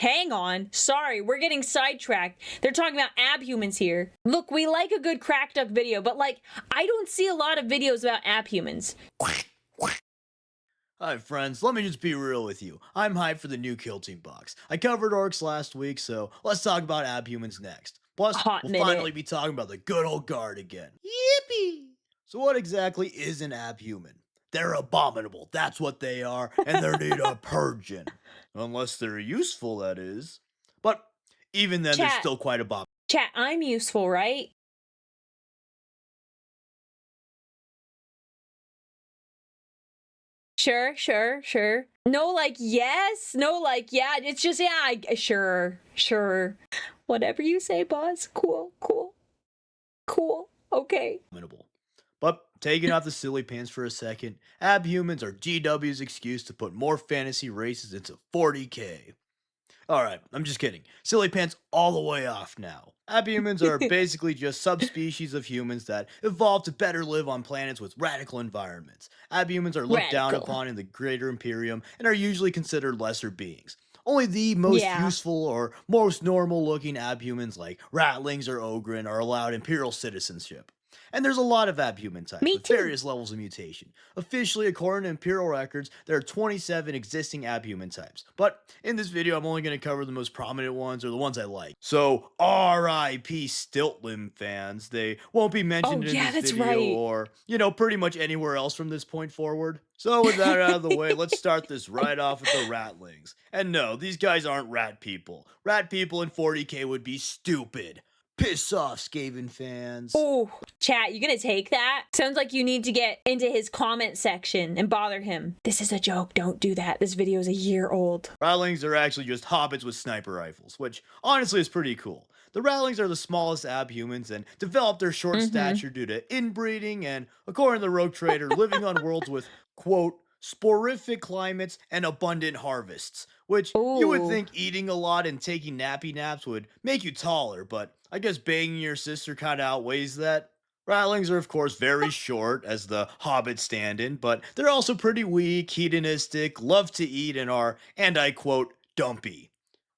hang on. Sorry, we're getting sidetracked. They're talking about abhumans here. Look, we like a good crack duck video, but like, I don't see a lot of videos about abhumans. Hi friends, let me just be real with you. I'm hyped for the new Kill Team box. I covered orcs last week, so let's talk about abhumans next. Plus, we'll finally be talking about the good old guard again. Yippee! So what exactly is an abhuman? They're abominable, that's what they are, and they need a purging. Unless they're useful, that is. But even then, they're still quite abominable. Chat, I'm useful, right? Sure. No, like, yes. No, like, yeah. It's just, yeah, sure. Whatever you say, boss. Cool. Okay. But taking off the silly pants for a second, abhumans are GW's excuse to put more fantasy races into 40k. Alright, I'm just kidding. Silly pants all the way off now. Abhumans are basically just subspecies of humans that evolved to better live on planets with radical environments. Abhumans are looked down upon in the greater Imperium and are usually considered lesser beings. Only the most useful or most normal looking abhumans like ratlings or ogryn are allowed Imperial citizenship. And there's a lot of abhuman types with various levels of mutation. Officially, according to Imperial records, there are 27 existing abhuman types. But in this video, I'm only going to cover the most prominent ones or the ones I like. So, R.I.P. Stiltlim fans. They won't be mentioned in this video or, pretty much anywhere else from this point forward. So with that out of the way, let's start this right off with the ratlings. And no, these guys aren't rat people. Rat people in 40k would be stupid. Piss off, Skaven fans. Oh, chat, you gonna take that? Sounds like you need to get into his comment section and bother him. This is a joke. Don't do that. This video is a year old. Ratlings are actually just hobbits with sniper rifles, which honestly is pretty cool. The ratlings are the smallest abhumans and develop their short stature due to inbreeding and, according to the Rogue Trader, living on worlds with, quote, sporific climates and abundant harvests, which you would think eating a lot and taking nappy naps would make you taller, but I guess banging your sister kinda outweighs that. Ratlings are of course very short as the Hobbit stand-in, but they're also pretty weak, hedonistic, love to eat, and are, and I quote, dumpy.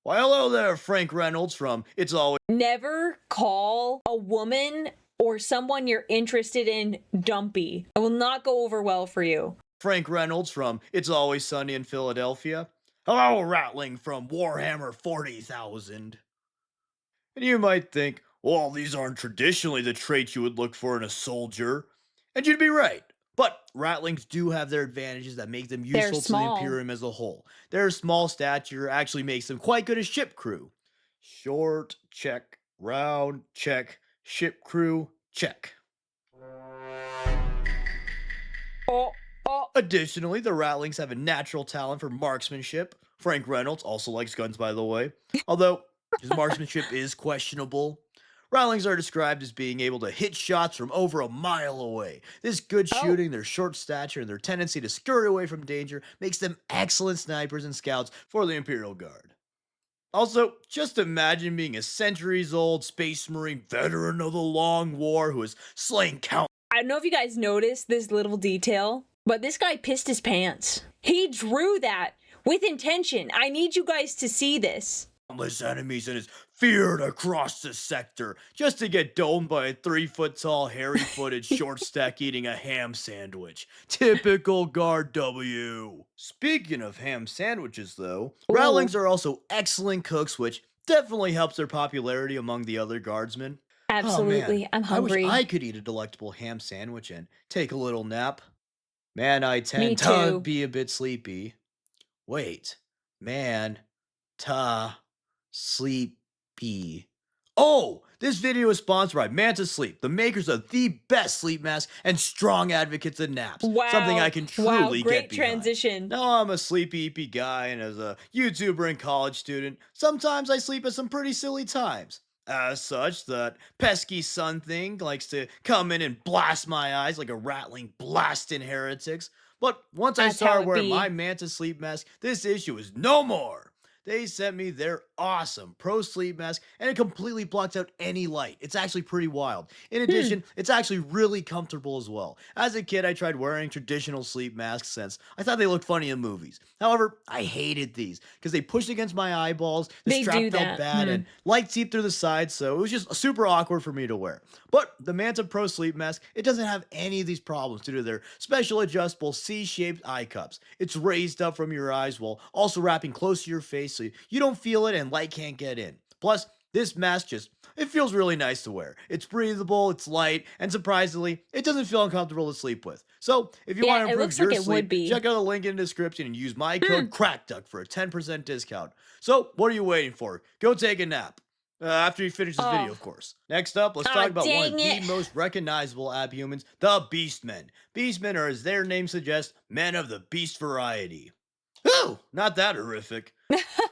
Why hello there, Frank Reynolds from It's Always— Never call a woman or someone you're interested in dumpy. It will not go over well for you. Frank Reynolds from It's Always Sunny in Philadelphia. Hello, Ratling from Warhammer 40,000. And you might think, well, these aren't traditionally the traits you would look for in a soldier. And you'd be right. But ratlings do have their advantages that make them useful to the Imperium as a whole. Their small stature actually makes them quite good as ship crew. Short, check. Round, check. Ship crew, check. Additionally, the ratlings have a natural talent for marksmanship. Frank Reynolds also likes guns, by the way. Although his marksmanship is questionable. Ratlings are described as being able to hit shots from over a mile away. This good shooting, their short stature, and their tendency to scurry away from danger makes them excellent snipers and scouts for the Imperial Guard. Also, just imagine being a centuries-old space marine veteran of the Long War who has slain countless— I don't know if you guys noticed this little detail, but this guy pissed his pants. He drew that with intention. I need you guys to see this. Enemies and is feared across the sector just to get domed by a 3-foot-tall, hairy-footed, short-stack eating a ham sandwich. Typical Guard W. Speaking of ham sandwiches, though, ratlings are also excellent cooks, which definitely helps their popularity among the other guardsmen. Absolutely, I'm hungry. I wish I could eat a delectable ham sandwich and take a little nap. Man, I tend to be a bit sleepy. Wait, man, sleepy. Oh, this video is sponsored by Manta Sleep, the makers of the best sleep mask and strong advocates of naps. Wow. Something I can truly great get behind. Transition. Now I'm a sleepy guy, and as a YouTuber and college student, sometimes I sleep at some pretty silly times. As such, that pesky sun thing likes to come in and blast my eyes like a rattling blasting heretics. But once I started wearing my Manta Sleep mask, this issue is no more. They sent me their awesome Pro Sleep Mask, and it completely blocks out any light. It's actually pretty wild. In Hmm. addition, it's actually really comfortable as well. As a kid, I tried wearing traditional sleep masks since I thought they looked funny in movies. However, I hated these because they pushed against my eyeballs, the They strap do felt that. bad, and light seeped through the sides, so it was just super awkward for me to wear. But the Manta Pro Sleep Mask, it doesn't have any of these problems due to their special adjustable C-shaped eye cups. It's raised up from your eyes while also wrapping close to your face so you don't feel it and light can't get in. Plus, this mask it feels really nice to wear. It's breathable, it's light, and surprisingly, it doesn't feel uncomfortable to sleep with. So, if you want Yeah, to it improve looks like your it would sleep, be. check out the link in the description and use my Hmm. code CRACKDUCK for a 10% discount. So, what are you waiting for? Go take a nap. After you finish this video, Oh. of course. Next up, let's Aw, talk about one of dang the it. most recognizable abhumans, the Beastmen. Beastmen are, as their name suggests, men of the beast variety. Ooh, not that horrific.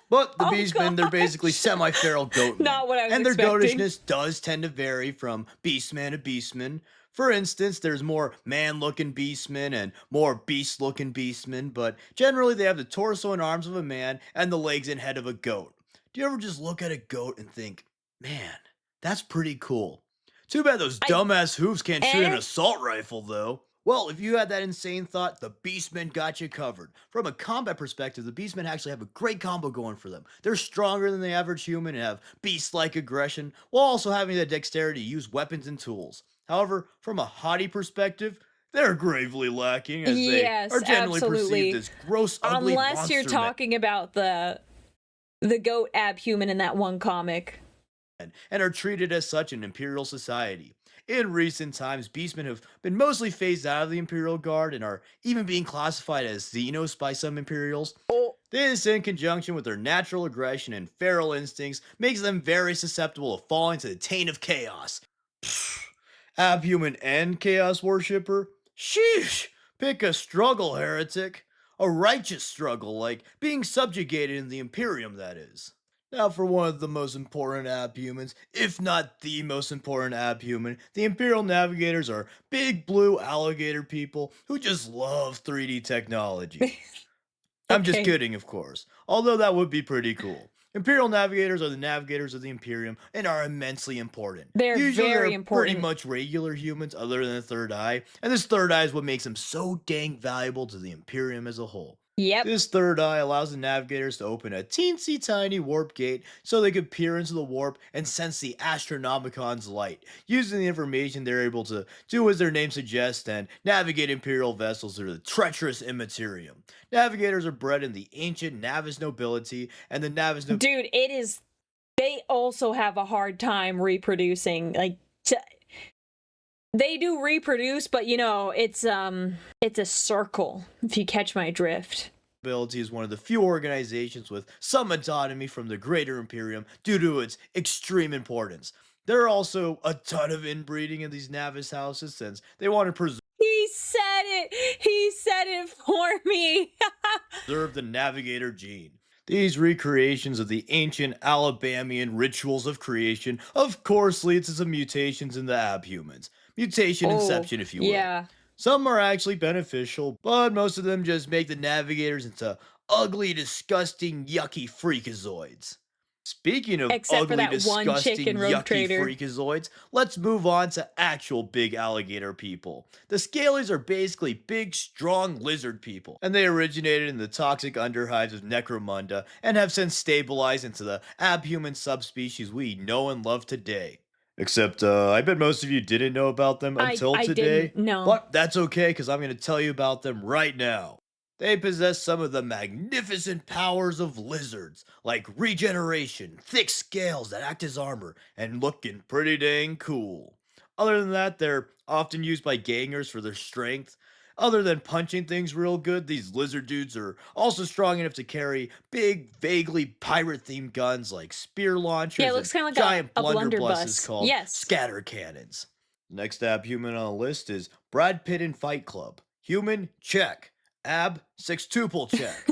But the Oh, Beastmen, they're basically gosh. semi-feral goat men. Not what I was And their expecting. goatishness does tend to vary from Beastman to Beastman. For instance, there's more man-looking Beastmen and more beast-looking Beastmen, but generally they have the torso and arms of a man and the legs and head of a goat. Do you ever just look at a goat and think, man, that's pretty cool? Too bad those I dumbass hoofs can't shoot an eh? assault rifle, though. Well, if you had that insane thought, the Beastmen got you covered. From a combat perspective, the Beastmen actually have a great combo going for them. They're stronger than the average human and have beast-like aggression, while also having the dexterity to use weapons and tools. However, from a hottie perspective, they're gravely lacking as they are Yes, generally perceived absolutely. as gross, ugly Unless you're monster men. talking about the goat abhuman in that one comic. And are treated as such in Imperial society. In recent times, Beastmen have been mostly phased out of the Imperial Guard and are even being classified as Xenos by some Imperials. Oh, This, in conjunction with their natural aggression and feral instincts, makes them very susceptible to falling to the taint of chaos. Pfft, Abhuman and Chaos Worshipper? Sheesh! Pick a struggle, heretic. A righteous struggle, like being subjugated in the Imperium, that is. Now, for one of the most important abhumans, if not the most important abhuman, the Imperial Navigators are big blue alligator people who just love 3D technology. I'm just okay. kidding, of course, although that would be pretty cool. Imperial Navigators are the navigators of the Imperium and are immensely important. They're Usually very they're pretty important. much regular humans other than the third eye, and this third eye is what makes them so dang valuable to the Imperium as a whole. Yep. This third eye allows the navigators to open a teensy tiny warp gate so they could peer into the warp and sense the Astronomicon's light. Using the information, they're able to do as their name suggests and navigate Imperial vessels through the treacherous immaterium. Navigators are bred in the ancient Navis nobility, and the Navis nobility. Dude, it is. They also have a hard time reproducing. They do reproduce, but it's a circle. If you catch my drift. Is one of the few organizations with some autonomy from the greater Imperium due to its extreme importance. There are also a ton of inbreeding in these Navis houses since they want to He said it. He said it for me. preserve the Navigator gene. These recreations of the ancient Alabamian rituals of creation, of course, leads to some mutations in the abhumans. Mutation inception, if you will. Yeah. Some are actually beneficial, but most of them just make the navigators into ugly, disgusting, yucky freakazoids. Speaking of Except for ugly, that one disgusting, chicken rogue yucky trader. freakazoids, let's move on to actual big alligator people. The Scalies are basically big, strong lizard people, and they originated in the toxic underhives of Necromunda and have since stabilized into the abhuman subspecies we know and love today. Except, I bet most of you didn't know about them until I today. didn't know. But that's okay, because I'm going to tell you about them right now. They possess some of the magnificent powers of lizards, like regeneration, thick scales that act as armor, and looking pretty dang cool. Other than that, they're often used by gangers for their strength. Other than punching things real good, these lizard dudes are also strong enough to carry big, vaguely pirate-themed guns like spear launchers Yeah, it looks and kind of like giant a blunderbusses blunderbuss. called Yes. scatter cannons. Next abhuman on the list is Brad Pitt in Fight Club. Human, check. Ab, sextuple, check.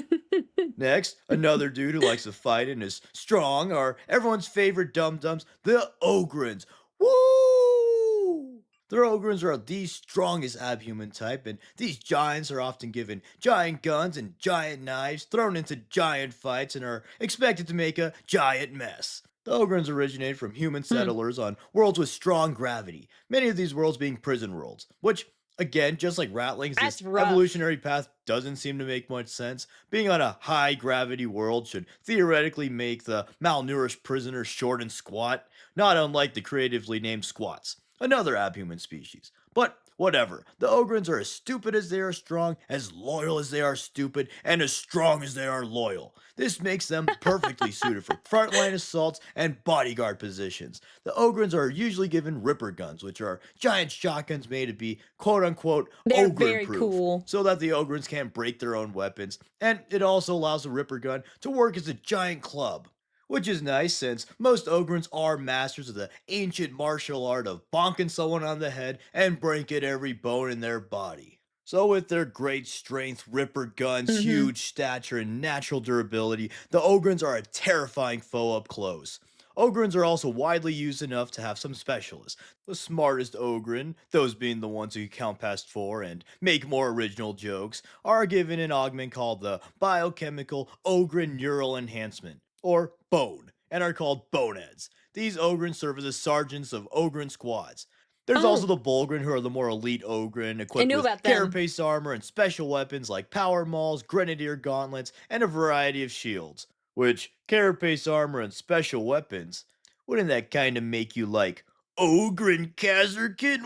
Next, another dude who likes to fight and is strong are everyone's favorite dum-dums, the Ogrins. Woo! The Ogrins are the strongest abhuman type, and these giants are often given giant guns and giant knives, thrown into giant fights, and are expected to make a giant mess. The Ogrins originate from human Hmm, settlers on worlds with strong gravity, many of these worlds being prison worlds, which, again, just like Ratlings, this that's rough. evolutionary path doesn't seem to make much sense. Being on a high gravity world should theoretically make the malnourished prisoners short and squat, not unlike the creatively named squats, another abhuman species. But whatever, the Ogrins are as stupid as they are strong, as loyal as they are stupid, and as strong as they are loyal. This makes them perfectly suited for frontline assaults and bodyguard positions. The Ogrins are usually given Ripper guns, which are giant shotguns made to be quote unquote They're Ogrin very proof, cool. so that the Ogrins can't break their own weapons, and it also allows the Ripper gun to work as a giant club. Which is nice since most Ogrins are masters of the ancient martial art of bonking someone on the head and breaking every bone in their body. So, with their great strength, Ripper guns, Hmm. huge stature, and natural durability, the Ogrins are a terrifying foe up close. Ogrins are also widely used enough to have some specialists. The smartest Ogrin, those being the ones who count past 4 and make more original jokes, are given an augment called the Biochemical Ogrin Neural Enhancement, or BONE, and are called Boneheads. These Ogrins serve as the sergeants of Ogrin squads. There's also Oh, the Bulgrin, who are the more elite Ogrin, I equipped knew with about them. carapace armor and special weapons like power mauls, grenadier gauntlets, and a variety of shields. Which, carapace armor and special weapons, wouldn't that kinda make you like, Ogrin Kazarkin?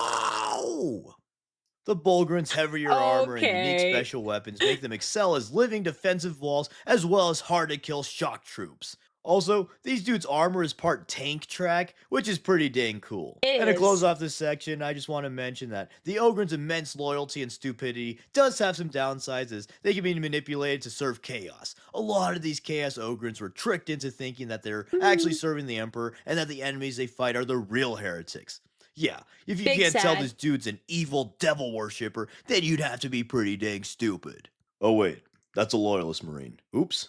Wow! The Bulgrin's heavier armor and unique Okay. special weapons make them excel as living defensive walls as well as hard to kill shock troops. Also, these dudes' armor is part tank track, which is pretty dang cool. It And to close is. off this section, I just want to mention that the Ogren's immense loyalty and stupidity does have some downsides, as they can be manipulated to serve chaos. A lot of these Chaos Ogrins were tricked into thinking that they're actually Mm, serving the Emperor and that the enemies they fight are the real heretics. Yeah, if you big can't tell sad. this dude's an evil devil worshipper, then you'd have to be pretty dang stupid. Oh, wait, that's a loyalist Marine. Oops.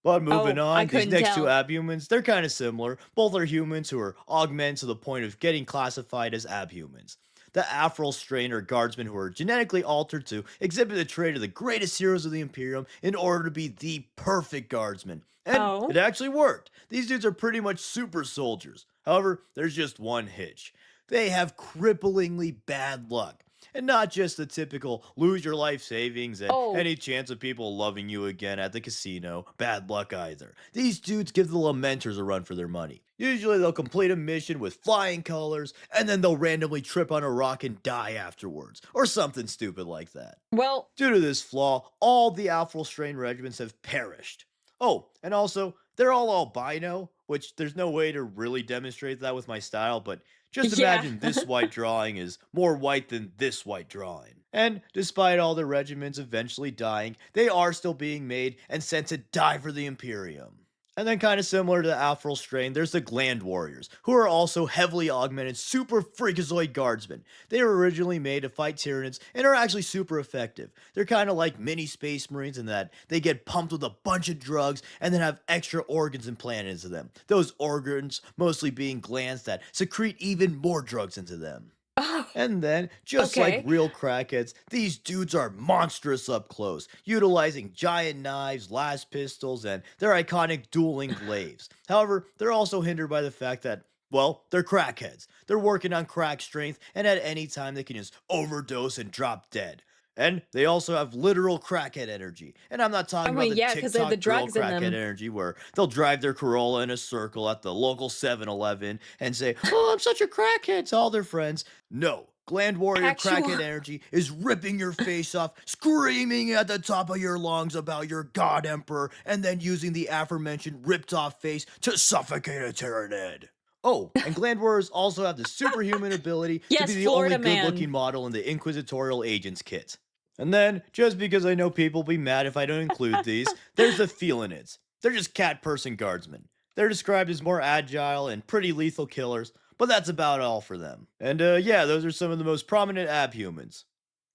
But moving Oh, I on, these couldn't next two tell. abhumans, they're kind of similar. Both are humans who are augmented to the point of getting classified as abhumans. The Afral strain are guardsmen who are genetically altered to exhibit the trait of the greatest heroes of the Imperium in order to be the perfect guardsman. And it Oh, actually worked. These dudes are pretty much super soldiers. However, there's just one hitch. They have cripplingly bad luck. And not just the typical lose your life savings and oh, any chance of people loving you again at the casino. Bad luck either. These dudes give the Lamenters a run for their money. Usually they'll complete a mission with flying colors, and then they'll randomly trip on a rock and die afterwards, or something stupid like that. well, Due to this flaw, all the Alpha Strain regiments have perished. Oh, and also, they're all albino, which there's no way to really demonstrate that with my style, but just yeah. imagine this white drawing is more white than this white drawing. And despite all the regiments eventually dying, they are still being made and sent to die for the Imperium. And then, kind of similar to the Alpha Strain, there's the Gland Warriors, who are also heavily augmented super freakazoid guardsmen. They were originally made to fight Tyranids and are actually super effective. They're kind of like mini Space Marines in that they get pumped with a bunch of drugs and then have extra organs implanted into them. Those organs mostly being glands that secrete even more drugs into them. Oh, And then, just like okay. real crackheads, these dudes are monstrous up close, utilizing giant knives, las pistols, and their iconic dueling glaives. However, they're also hindered by the fact that, well, they're crackheads. They're working on crack strength, and at any time they can just overdose and drop dead. And they also have literal crackhead energy. And I'm not I talking about mean, the yeah, because they have the TikTok girl drugs in crackhead them. energy where they'll drive their Corolla in a circle at the local 7-Eleven and say, "Oh, I'm such a crackhead" to all their friends. No. Gland Warrior Actual. Crackhead Energy is ripping your face off, screaming at the top of your lungs about your God Emperor, and then using the aforementioned ripped off face to suffocate a Tyranid. Oh, and Gland Warriors also have the superhuman ability to be Yes, the only Florida good looking man. model in the Inquisitorial Agents kit. And then, just because I know people will be mad if I don't include these, there's the Felinids. They're just cat person guardsmen. They're described as more agile and pretty lethal killers, but that's about all for them. And yeah, those are some of the most prominent abhumans.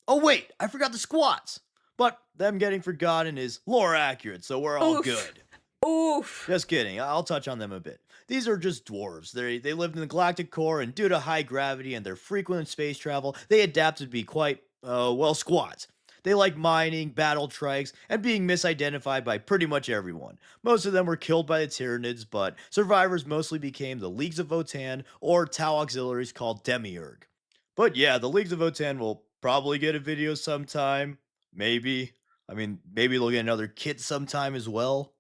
Oh wait, I forgot the squats. But them getting forgotten is lore accurate, so we're all Oof. good. Oof. Just kidding, I'll touch on them a bit. These are just dwarves. They lived in the galactic core, and due to high gravity and their frequent space travel, they adapted to be quite, well, squads. They like mining, battle trikes, and being misidentified by pretty much everyone. Most of them were killed by the Tyranids, but survivors mostly became the Leagues of Votan or Tau auxiliaries called Demiurge. But yeah, the Leagues of Votan will probably get a video sometime. Maybe. I mean, maybe they'll get another kit sometime as well.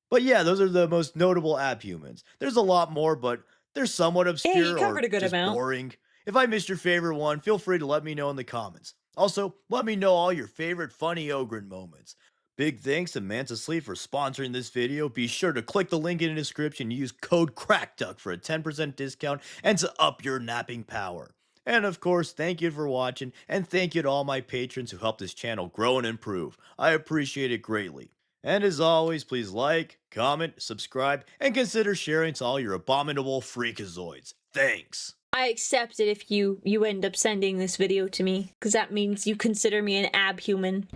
But yeah, those are the most notable abhumans. There's a lot more, but they're somewhat Yeah, you obscure covered or a good just amount. boring. If I missed your favorite one, feel free to let me know in the comments. Also, let me know all your favorite funny Ogren moments. Big thanks to Manta Sleep for sponsoring this video. Be sure to click the link in the description and use code CRACKDUCK for a 10% discount and to up your napping power. And of course, thank you for watching, and thank you to all my patrons who help this channel grow and improve. I appreciate it greatly. And as always, please like, comment, subscribe, and consider sharing to all your abominable freakazoids. Thanks! I accept it if you end up sending this video to me, because that means you consider me an abhuman.